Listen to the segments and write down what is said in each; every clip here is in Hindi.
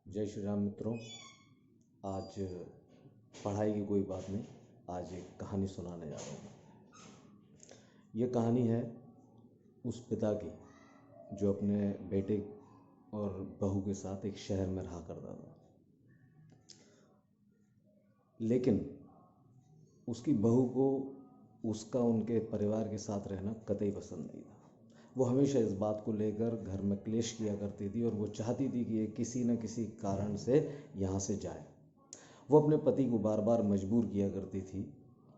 जय श्री राम मित्रों। आज पढ़ाई की कोई बात नहीं, आज एक कहानी सुनाने जा रहा हूँ। ये कहानी है उस पिता की जो अपने बेटे और बहू के साथ एक शहर में रहा करता था, लेकिन उसकी बहू को उसका उनके परिवार के साथ रहना कतई पसंद नहीं था। वो हमेशा इस बात को लेकर घर में क्लेश किया करती थी और वो चाहती थी कि ये किसी न किसी कारण से यहाँ से जाए। वो अपने पति को बार बार मजबूर किया करती थी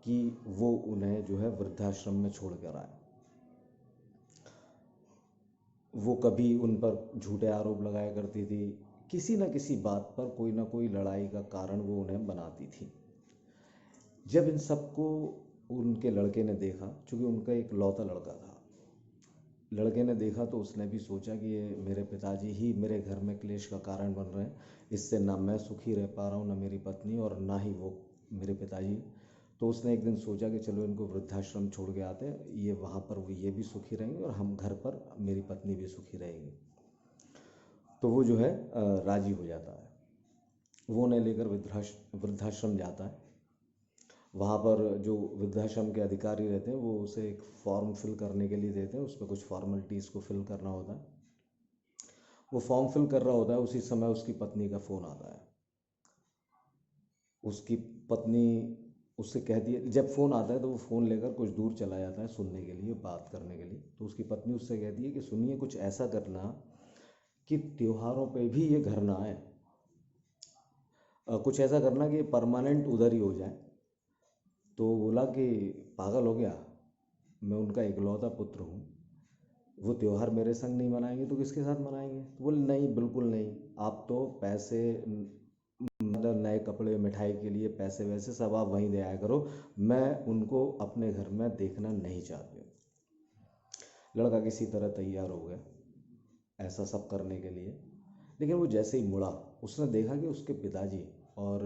कि वो उन्हें जो है वृद्धाश्रम में छोड़ कर आए। वो कभी उन पर झूठे आरोप लगाया करती थी, किसी न किसी बात पर कोई ना कोई लड़ाई का कारण वो उन्हें बनाती थी। जब इन सबको उनके लड़के ने देखा, चूँकि उनका एक लौता लड़का था, लड़के ने देखा तो उसने भी सोचा कि ये मेरे पिताजी ही मेरे घर में क्लेश का कारण बन रहे हैं, इससे ना मैं सुखी रह पा रहा हूँ, ना मेरी पत्नी, और ना ही वो मेरे पिताजी। तो उसने एक दिन सोचा कि चलो इनको वृद्धाश्रम छोड़ के आते हैं, ये वहाँ पर वो ये भी सुखी रहेंगे और हम घर पर मेरी पत्नी भी सुखी रहेगी। तो वो जो है राज़ी हो जाता है। वो उन्हें लेकर वृद्धाश्रम जाता है। वहाँ पर जो वृद्धाश्रम के अधिकारी रहते हैं वो उसे एक फॉर्म फिल करने के लिए देते हैं, उस पर कुछ फॉर्मेलिटीज़ को फिल करना होता है। वो फॉर्म फिल कर रहा होता है, उसी समय उसकी पत्नी का फ़ोन आता है। उसकी पत्नी उससे कहती है, जब फ़ोन आता है तो वो फ़ोन लेकर कुछ दूर चला जाता है सुनने के लिए, बात करने के लिए। तो उसकी पत्नी उससे कहती है कि सुनिए, कुछ ऐसा करना कि त्योहारों पे भी ये घर ना आए, कुछ ऐसा करना कि ये परमानेंट उधर ही हो जाए। तो बोला कि पागल हो गया, मैं उनका इकलौता पुत्र हूँ, वो त्यौहार मेरे संग नहीं मनाएंगे तो किसके साथ मनाएंगे? तो बोले नहीं, बिल्कुल नहीं, आप तो पैसे, मतलब नए कपड़े, मिठाई के लिए पैसे वैसे सब आप वहीं दे आया करो, मैं उनको अपने घर में देखना नहीं चाहती हूँ। लड़का किसी तरह तैयार हो गया ऐसा सब करने के लिए, लेकिन वो जैसे ही मुड़ा उसने देखा कि उसके पिताजी और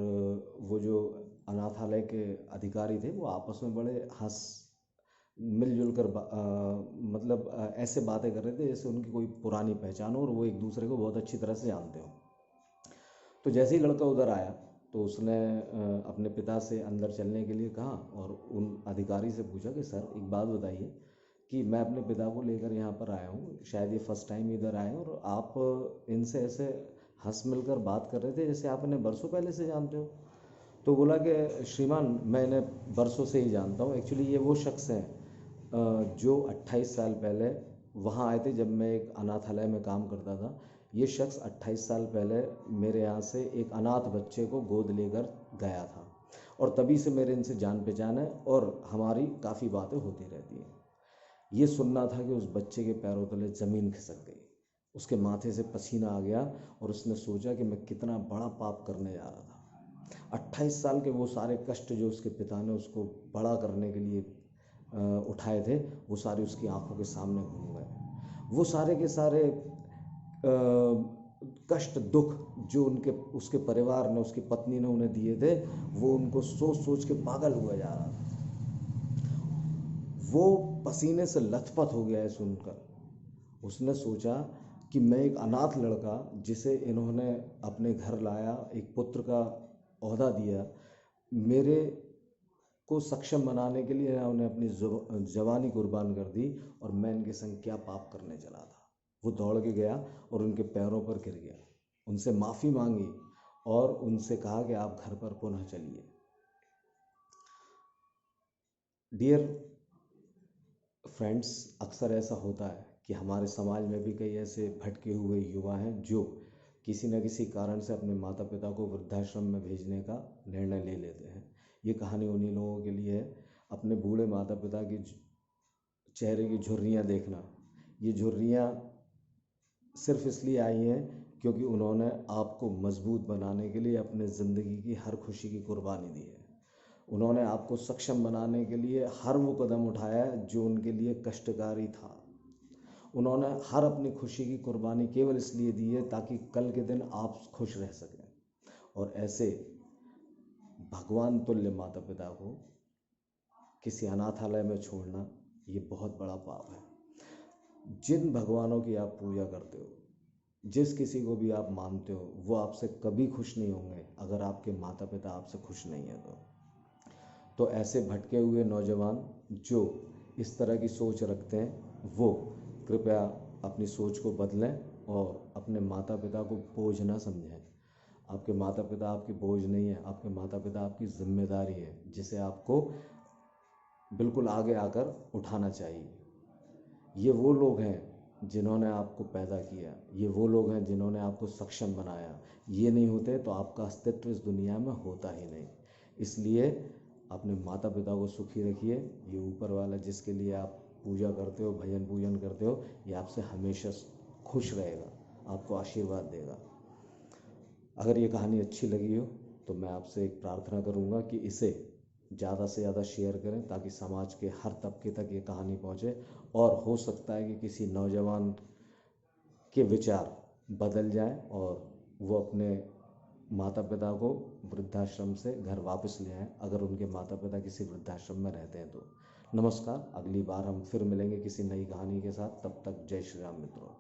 वो जो अनाथालय के अधिकारी थे वो आपस में बड़े हंस मिलजुल कर ऐसे बातें कर रहे थे जैसे उनकी कोई पुरानी पहचान हो और वो एक दूसरे को बहुत अच्छी तरह से जानते हो। तो जैसे ही लड़का उधर आया तो उसने अपने पिता से अंदर चलने के लिए कहा और उन अधिकारी से पूछा कि सर एक बात बताइए कि मैं अपने पिता को लेकर यहाँ पर आया हूँ, शायद ये फर्स्ट टाइम इधर आए हैं और आप इनसे ऐसे हंस मिलकर बात कर रहे थे जैसे आप इन्हें बरसों पहले से जानते हो। तो बोला कि श्रीमान, मैं इन्हें बरसों से ही जानता हूँ, एक्चुअली ये वो शख्स हैं जो 28 साल पहले वहाँ आए थे जब मैं एक अनाथालय में काम करता था। ये शख्स 28 साल पहले मेरे यहाँ से एक अनाथ बच्चे को गोद लेकर गया था और तभी से मेरे इनसे जान पहचान है और हमारी काफ़ी बातें होती रहती हैं। ये सुनना था कि उस बच्चे के पैरों तले ज़मीन खिसक गई, उसके माथे से पसीना आ गया और उसने सोचा कि मैं कितना बड़ा पाप करने जा रहा था। 28 साल के वो सारे कष्ट जो उसके पिता ने उसको बड़ा करने के लिए उठाए थे, वो सारे उसकी आंखों के सामने घूम गए। वो सारे के सारे कष्ट, दुख जो उसके परिवार ने, उसकी पत्नी ने उन्हें दिए थे, वो उनको सोच सोच के पागल हुआ जा रहा था। वो पसीने से लथपथ हो गया है सुनकर। उसने सोचा कि मैं एक अनाथ लड़का जिसे इन्होंने अपने घर लाया, एक पुत्र का ओहदा दिया, मेरे को सक्षम बनाने के लिए उन्हें अपनी जवानी कुर्बान कर दी और मैं इनके संग क्या पाप करने चला था। वो दौड़ के गया और उनके पैरों पर गिर गया, उनसे माफ़ी मांगी और उनसे कहा कि आप घर पर पुनः चलिए। डियर फ्रेंड्स, अक्सर ऐसा होता है कि हमारे समाज में भी कई ऐसे भटके हुए युवा हैं जो किसी न किसी कारण से अपने माता पिता को वृद्धाश्रम में भेजने का निर्णय ले लेते हैं। ये कहानी उन्हीं लोगों के लिए है। अपने बूढ़े माता पिता की चेहरे की झुर्रियाँ देखना, ये झुर्रियाँ सिर्फ इसलिए आई हैं क्योंकि उन्होंने आपको मजबूत बनाने के लिए अपने ज़िंदगी की हर खुशी की कुर्बानी दी है। उन्होंने आपको सक्षम बनाने के लिए हर वो कदम उठाया जो उनके लिए कष्टकारी था। उन्होंने हर अपनी खुशी की कुर्बानी केवल इसलिए दी है ताकि कल के दिन आप खुश रह सकें। और ऐसे भगवान तुल्य माता पिता को किसी अनाथालय में छोड़ना ये बहुत बड़ा पाप है। जिन भगवानों की आप पूजा करते हो जिस किसी को भी आप मानते हो वो आपसे कभी खुश नहीं होंगे अगर आपके माता पिता आपसे खुश नहीं है तो ऐसे भटके हुए नौजवान जो इस तरह की सोच रखते हैं वो कृपया अपनी सोच को बदलें और अपने माता पिता को बोझ ना समझें। आपके माता पिता आपकी बोझ नहीं है, आपके माता पिता आपकी जिम्मेदारी है जिसे आपको बिल्कुल आगे आकर उठाना चाहिए। ये वो लोग हैं जिन्होंने आपको पैदा किया, ये वो लोग हैं जिन्होंने आपको सक्षम बनाया। ये नहीं होते तो आपका अस्तित्व इस दुनिया में होता ही नहीं। इसलिए अपने माता पिता को सुखी रखिए। ये ऊपर वाला जिसके लिए आप पूजा करते हो, भजन पूजन करते हो, ये आपसे हमेशा खुश रहेगा, आपको आशीर्वाद देगा। अगर ये कहानी अच्छी लगी हो तो मैं आपसे एक प्रार्थना करूँगा कि इसे ज़्यादा से ज़्यादा शेयर करें ताकि समाज के हर तबके तक ये कहानी पहुँचे और हो सकता है कि किसी नौजवान के विचार बदल जाएं और वो अपने माता पिता को वृद्धाश्रम से घर वापस ले आएं अगर उनके माता पिता किसी वृद्धाश्रम में रहते हैं तो। नमस्कार, अगली बार हम फिर मिलेंगे किसी नई कहानी के साथ। तब तक जय श्री राम मित्रों।